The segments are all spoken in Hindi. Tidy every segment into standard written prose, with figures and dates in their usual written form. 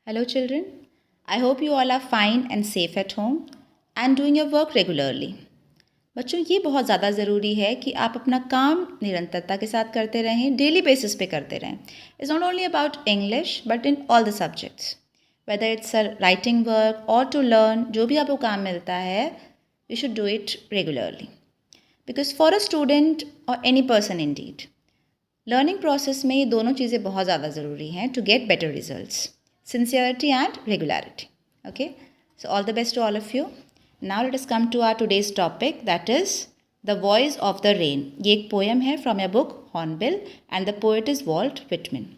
Hello, children. I hope you all are fine and safe at home and doing your work regularly. बच्चों ये बहुत ज़्यादा ज़रूरी है कि आप अपना काम निरंतरता के साथ करते रहें, डेली बेसिस पे करते रहें. It's not only about English but in all the subjects. Whether it's a writing work or to learn, जो भी आपको काम मिलता है, you should do it regularly. Because for a student or any person indeed, learning process में ये दोनों चीज़ें बहुत ज़्यादा ज़रूरी हैं to get better results. Sincerity and regularity. Okay, so all the best to all of you. Now let us come to our today's topic, that is The Voice of the Rain. ये एक poem है from your book Hornbill and the poet is Walt Whitman.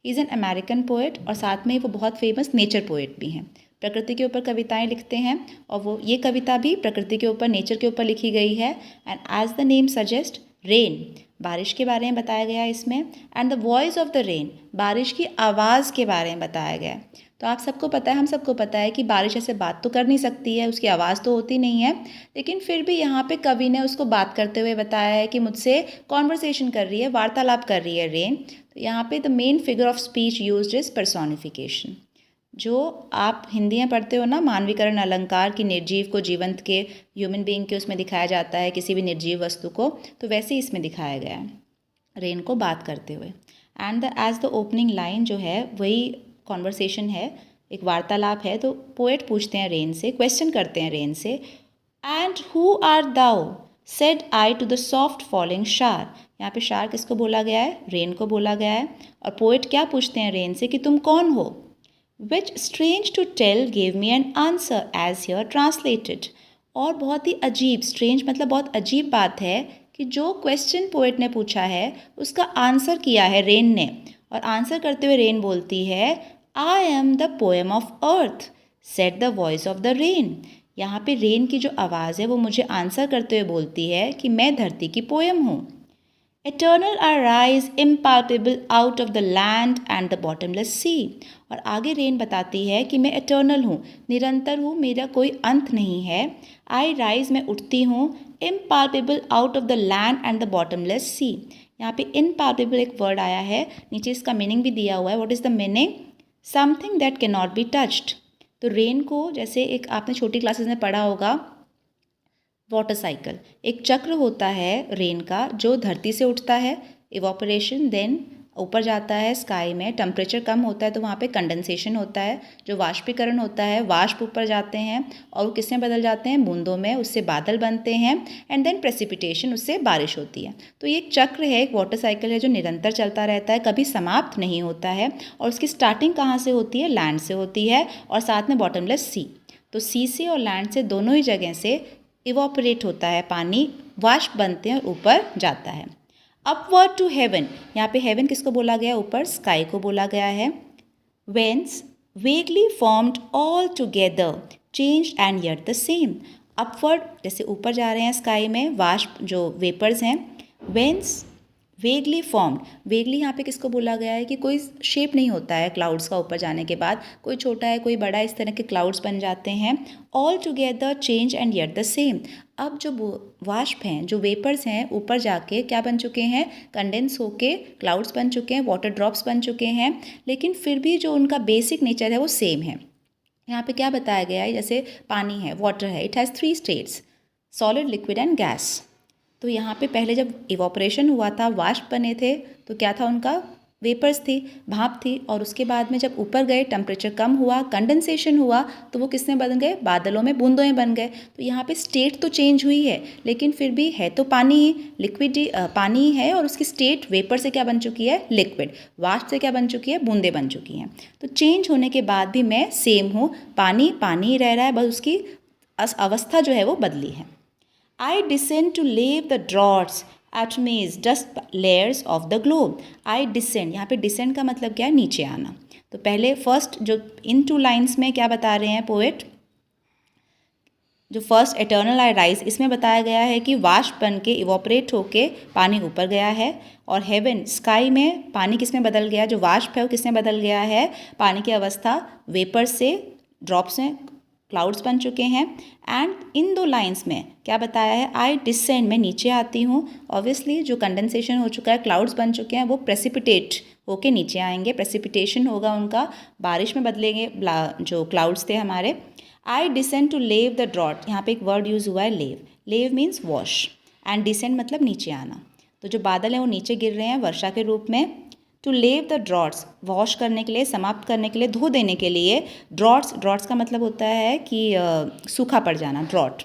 He is an American poet और साथ में वो बहुत famous nature poet भी हैं. प्रकृति के ऊपर कविताएं लिखते हैं और वो ये कविता भी प्रकृति के ऊपर, नेचर के ऊपर लिखी गई है. And as the name suggest, rain, बारिश के बारे में बताया गया है इसमें. And the voice of the rain, बारिश की आवाज़ के बारे में बताया गया है. तो आप सबको पता है, हम सबको पता है कि बारिश ऐसे बात तो कर नहीं सकती है, उसकी आवाज़ तो होती नहीं है, लेकिन फिर भी यहाँ पे कवि ने उसको बात करते हुए बताया है कि मुझसे कॉन्वर्सेशन कर रही है, वार्तालाप कर रही है रेन. तो यहाँ पे the main figure of speech used is personification. जो आप हिंदी में पढ़ते हो ना, मानवीकरण अलंकार की निर्जीव को जीवंत के, ह्यूमन बीइंग के उसमें दिखाया जाता है किसी भी निर्जीव वस्तु को, तो वैसे ही इसमें दिखाया गया है रेन को बात करते हुए. And as the opening line जो है वही कॉन्वर्सेशन है, एक वार्तालाप है. तो पोएट पूछते हैं रेन से, क्वेश्चन करते हैं रेन से, and who are thou said I to the soft falling shower. यहाँ पे शार किसको बोला गया है? रेन को बोला गया है. और पोएट क्या पूछते हैं रेन से कि तुम कौन हो? Which strange to tell gave me an answer as here translated. और बहुत ही अजीब, स्ट्रेंज मतलब बहुत अजीब बात है कि जो क्वेश्चन पोएट ने पूछा है उसका आंसर किया है रेन ने. और आंसर करते हुए रेन बोलती है, I am the poem of earth said the voice of the rain. यहाँ पे रेन की जो आवाज़ है वो मुझे आंसर करते हुए बोलती है कि मैं धरती की पोएम हूँ. Eternal I rise, impalpable out of the land and the bottomless sea. और आगे रेन बताती है कि मैं इटर्नल हूँ, निरंतर हूँ, मेरा कोई अंत नहीं है. आई राइज, मैं उठती हूँ. Impalpable out of the land and the bottomless sea. यहाँ पे इम्पाल्पेबल एक वर्ड आया है, नीचे इसका मीनिंग भी दिया हुआ है. What is the meaning? Something that can not be touched. तो रेन को, जैसे एक आपने छोटी क्लासेस में पढ़ा होगा, वाटर साइकिल, एक चक्र होता है रेन का जो धरती से उठता है, इवापोरेशन, देन ऊपर जाता है स्काई में, टेम्परेचर कम होता है तो वहाँ पे कंडेंसेशन होता है, जो वाष्पीकरण होता है, वाष्प ऊपर जाते हैं और वो किसमें बदल जाते हैं? बूंदों में, उससे बादल बनते हैं. एंड देन प्रेसिपिटेशन, उससे बारिश होती है. तो ये एक चक्र है, एक वाटर साइकिल है जो निरंतर चलता रहता है, कभी समाप्त नहीं होता है. और उसकी स्टार्टिंग कहाँ से होती है? लैंड से होती है और साथ में बॉटमलेस सी. तो सी से और लैंड से, दोनों ही जगह से इवापोरेट होता है पानी, वाष्प बनते हैं और ऊपर जाता है. अपवर्ड टू हेवन, यहाँ पे हेवन किसको बोला गया? ऊपर, स्काई को बोला गया है. Whence vaguely formed altogether change and yet the same. Upward, जैसे ऊपर जा रहे हैं स्काई में, वाष्प जो वेपर्स हैं. वेंस वेगली फॉर्म्ड, वेगली यहाँ पे किसको बोला गया है कि कोई शेप नहीं होता है क्लाउड्स का ऊपर जाने के बाद, कोई छोटा है कोई बड़ा, इस तरह के क्लाउड्स बन जाते हैं. All together change and yet the same. अब जो वाष्प हैं, जो वेपर्स हैं, ऊपर जाके क्या बन चुके हैं? कंडेंस होके क्लाउड्स बन चुके हैं, वाटर ड्रॉप्स बन चुके हैं, लेकिन फिर भी जो उनका बेसिक नेचर है वो सेम है. यहाँ पे क्या बताया गया है? जैसे पानी है, वाटर है, it has 3 states, solid, liquid and gas. तो यहाँ पे पहले जब इवापोरेशन हुआ था, वाष्प बने थे, तो क्या था? उनका वेपर्स थी, भाप थी. और उसके बाद में जब ऊपर गए, टेम्परेचर कम हुआ, कंडेंसेशन हुआ, तो वो किसमें बन गए? बादलों में, बूंदों में बन गए. तो यहाँ पे स्टेट तो चेंज हुई है, लेकिन फिर भी है तो पानी ही, लिक्विड पानी ही है, और उसकी स्टेट वेपर से क्या बन चुकी है? लिक्विड. वाष्प से क्या बन चुकी है? बूंदें बन चुकी हैं. तो चेंज होने के बाद भी मैं सेम हूँ, पानी पानी ही रह रहा है, बस उसकी अवस्था जो है वो बदली है. I descend to lave the draughts at maze dust layers of the globe. I descend, यहाँ पे descend का मतलब क्या है? नीचे आना. तो पहले फर्स्ट जो इन 2 लाइन्स में क्या बता रहे हैं पोएट? जो फर्स्ट एटर्नल आई राइज, इसमें बताया गया है कि वाष्प बन के इवोपरेट होके पानी ऊपर गया है. और हेवन, स्काई में पानी किस में बदल गया? जो वाष्प है वो किस में बदल गया है? पानी की अवस्था वेपर से ड्रॉप्स में, क्लाउड्स बन चुके हैं। एंड इन 2 लाइन्स में क्या बताया है, आई डिसेंड, मैं नीचे आती हूँ। ऑब्वियसली जो कंडेंसेशन हो चुका है, क्लाउड्स बन चुके हैं, वो प्रेसिपिटेट होके नीचे आएंगे, प्रेसिपिटेशन होगा उनका, बारिश में बदलेंगे जो क्लाउड्स थे हमारे। आई डिसेंड टू लेव द ड्रॉट, यहाँ पे एक वर्ड यूज़ हुआ है लेव, लेव मीन्स वॉश एंड डिसेंड मतलब नीचे आना। तो जो बादल हैं वो नीचे गिर रहे हैं वर्षा के रूप में। टू लेव द ड्रॉट्स, वॉश करने के लिए, समाप्त करने के लिए, धो देने के लिए। ड्रॉट्स का मतलब होता है कि सूखा पड़ जाना, ड्रॉट।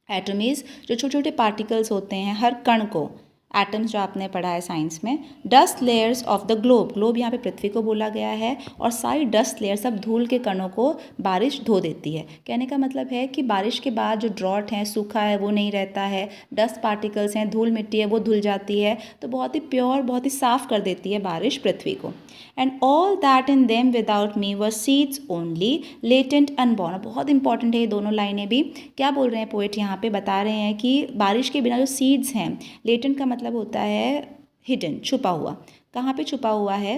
एटमीज जो छोटे छोटे पार्टिकल्स होते हैं हर कण को, एटम्स जो आपने पढ़ा है साइंस में। Dust layers of the globe, globe यहाँ पे पृथ्वी को बोला गया है, और सारी डस्ट लेयर, सब धूल के कणों को बारिश धो देती है। कहने का मतलब है कि बारिश के बाद जो ड्रॉट है, सूखा है, वो नहीं रहता है, डस्ट पार्टिकल्स हैं, धूल मिट्टी है, वो धुल जाती है, तो बहुत ही प्योर, बहुत ही साफ़ कर देती है बारिश पृथ्वी को। And all that in them without me were seeds only latent unborn. बहुत इंपॉर्टेंट है ये दोनों लाइनें भी। क्या बोल रहे हैं पोएट, यहाँ पे बता रहे हैं कि बारिश के बिना जो सीड्स हैं, लेटेंट का मतलब होता है हिडन, छुपा हुआ। कहाँ पे छुपा हुआ है,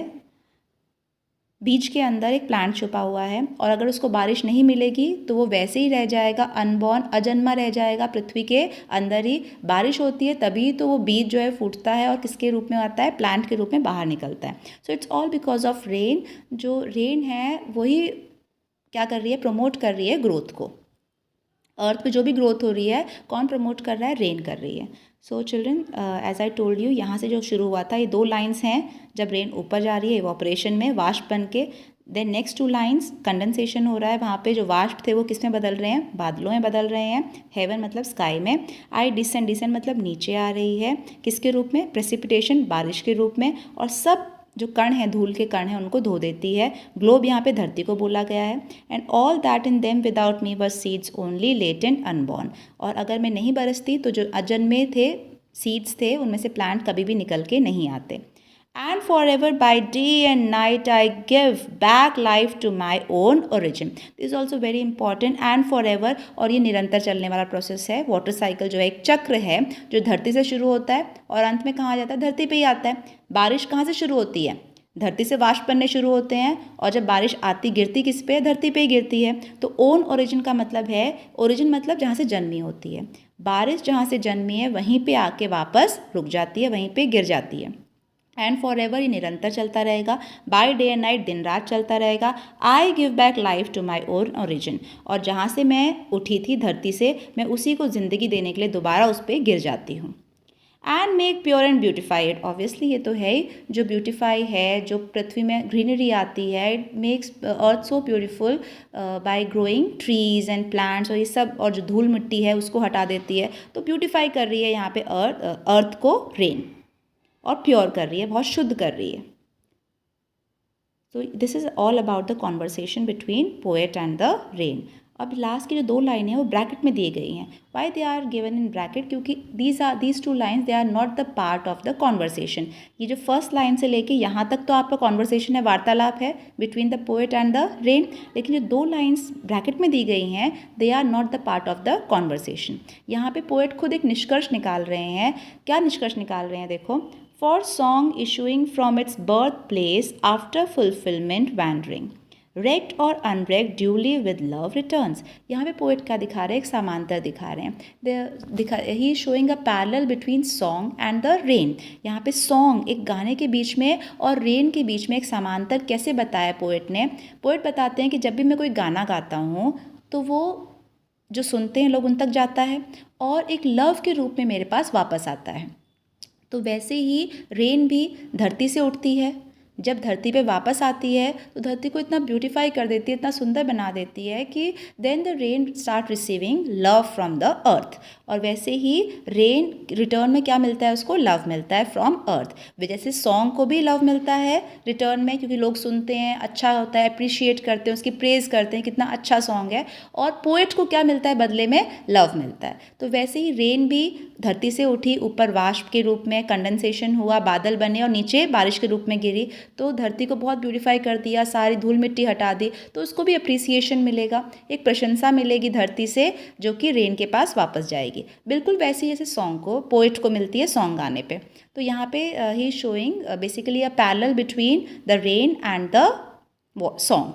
बीज के अंदर एक प्लांट छुपा हुआ है, और अगर उसको बारिश नहीं मिलेगी तो वो वैसे ही रह जाएगा, अनबॉर्न, अजन्मा रह जाएगा पृथ्वी के अंदर ही। बारिश होती है तभी तो वो बीज जो है फूटता है और किसके रूप में आता है, प्लांट के रूप में बाहर निकलता है। So it's all because of rain. जो रेन है वही क्या कर रही है, प्रमोट कर रही है ग्रोथ को। अर्थ पे जो भी ग्रोथ हो रही है, कौन प्रमोट कर रहा है, रेन कर रही है। So children, as I told you, यहाँ से जो शुरू हुआ था, ये 2 लाइन्स हैं, जब रेन ऊपर जा रही है इवोपरेशन में, वाष्प बन के। देन नेक्स्ट 2 लाइन्स कंडेंसेशन हो रहा है, वहाँ पे जो वाष्प थे वो किस में बदल रहे हैं, बादलों में बदल रहे हैं, हेवन मतलब स्काई में। आई डिसेंड, डिसेंड मतलब नीचे आ रही है, किसके रूप में, प्रेसिपिटेशन, बारिश के रूप में, और सब जो कण हैं, धूल के कण हैं, उनको धो देती है। ग्लोब यहाँ पे धरती को बोला गया है। And all that in them without me were seeds only latent unborn, और अगर मैं नहीं बरसती तो जो अजन्मे थे, सीड्स थे, उनमें से प्लांट कभी भी निकल के नहीं आते। And forever by day and night I give back life to my own origin. This is also very important. And forever, और ये निरंतर चलने वाला प्रोसेस है। वाटर साइकिल जो है एक चक्र है, जो धरती से शुरू होता है और अंत में कहाँ आ जाता है, धरती पे ही आता है। बारिश कहाँ से शुरू होती है, धरती से वाष्प बनने शुरू होते हैं, और जब बारिश आती, गिरती किस पे, धरती पे ही गिरती है। तो ओन ओरिजिन का मतलब है, ओरिजिन मतलब जहाँ से जन्मी होती है। बारिश जहाँ से जन्मी है वहीं पे आके वापस रुक जाती है, वहीं पे गिर जाती है। एंड फॉर एवर, ये निरंतर चलता रहेगा। बाय डे एंड नाइट, दिन रात चलता रहेगा। I give back life to my own origin, और जहाँ से मैं उठी थी धरती से, मैं उसी को ज़िंदगी देने के लिए दोबारा उस पर गिर जाती हूँ। And make pure and beautified, obviously ये तो है ही, जो ब्यूटिफाई है, जो पृथ्वी में ग्रीनरी आती है, it makes earth so beautiful bye growing trees and plants, और ये सब, और जो धूल मिट्टी है उसको हटा देती है। तो ब्यूटिफाई कर रही है यहाँ पे अर्थ को रेन, और प्योर कर रही है, बहुत शुद्ध कर रही है। So this is all about the conversation between poet and the rain. अब लास्ट की जो 2 लाइनें हैं वो ब्रैकेट में दी गई हैं। Why they are given in bracket, क्योंकि these 2 lines they are not the part of the conversation. ये जो फर्स्ट लाइन से लेके यहाँ तक तो आपका कॉन्वर्सेशन है, वार्तालाप है between the poet and the rain, लेकिन जो 2 लाइन्स ब्रैकेट में दी गई हैं, they are not the part of the conversation. यहाँ पे पोएट खुद एक निष्कर्ष निकाल रहे हैं। क्या निष्कर्ष निकाल रहे हैं, देखो। For song issuing from its birthplace after fulfillment wandering, wrecked or unwrecked duly with love returns. यहाँ पे पोएट क्या दिखा रहे हैं, एक समांतर दिखा रहे हैं। He is showing a parallel between song and the rain. यहाँ पे सॉन्ग एक गाने के बीच में और रेन के बीच में एक समांतर कैसे बताया पोएट ने। पोएट बताते हैं कि जब भी मैं कोई गाना गाता हूँ तो वो जो सुनते हैं लोग उन तक जाता है, और एक लव के रूप में मेरे पास वापस आता है। तो वैसे ही रेन भी धरती से उठती है, जब धरती पे वापस आती है तो धरती को इतना ब्यूटीफाई कर देती है, इतना सुंदर बना देती है कि then the rain start receiving love from the earth. और वैसे ही रेन रिटर्न में क्या मिलता है, उसको लव मिलता है फ्रॉम अर्थ। जैसे सॉन्ग को भी लव मिलता है रिटर्न में, क्योंकि लोग सुनते हैं, अच्छा होता है, अप्रिशिएट करते हैं, उसकी प्रेज़ करते हैं, कितना अच्छा सॉन्ग है। और पोएट को क्या मिलता है बदले में, लव मिलता है। तो वैसे ही रेन भी धरती से उठी, ऊपर वाष्प के रूप में कंडेंसेशन हुआ, बादल बने, और नीचे बारिश के रूप में गिरी, तो धरती को बहुत ब्यूटीफाई कर दिया, सारी धूल मिट्टी हटा दी, तो उसको भी अप्रिसिएशन मिलेगा, एक प्रशंसा मिलेगी धरती से, जो कि रेन के पास वापस जाएगी। बिल्कुल वैसे ही जैसे सॉन्ग को, पोएट को मिलती है सॉन्ग गाने पे। तो यहाँ पे he showing basically a parallel between the rain and the song.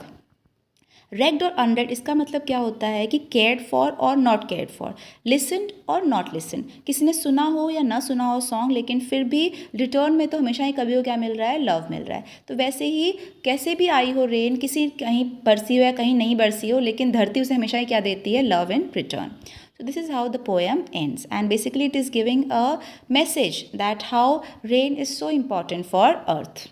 Ragged और अनरेड इसका मतलब क्या होता है कि केयर्ड फॉर और नॉट केयर्ड फॉर, लिसन्ड और नॉट लिसन। किसी ने सुना हो या ना सुना हो सॉन्ग, लेकिन फिर भी रिटर्न में तो हमेशा ही कभी को क्या मिल रहा है, लव मिल रहा है। तो वैसे ही कैसे भी आई हो रेन, किसी कहीं बरसी हो या कहीं नहीं बरसी हो, लेकिन धरती उसे हमेशा ही क्या देती है, love in return. So this is how the poem ends, and basically it is giving a message that how rain is so important for earth.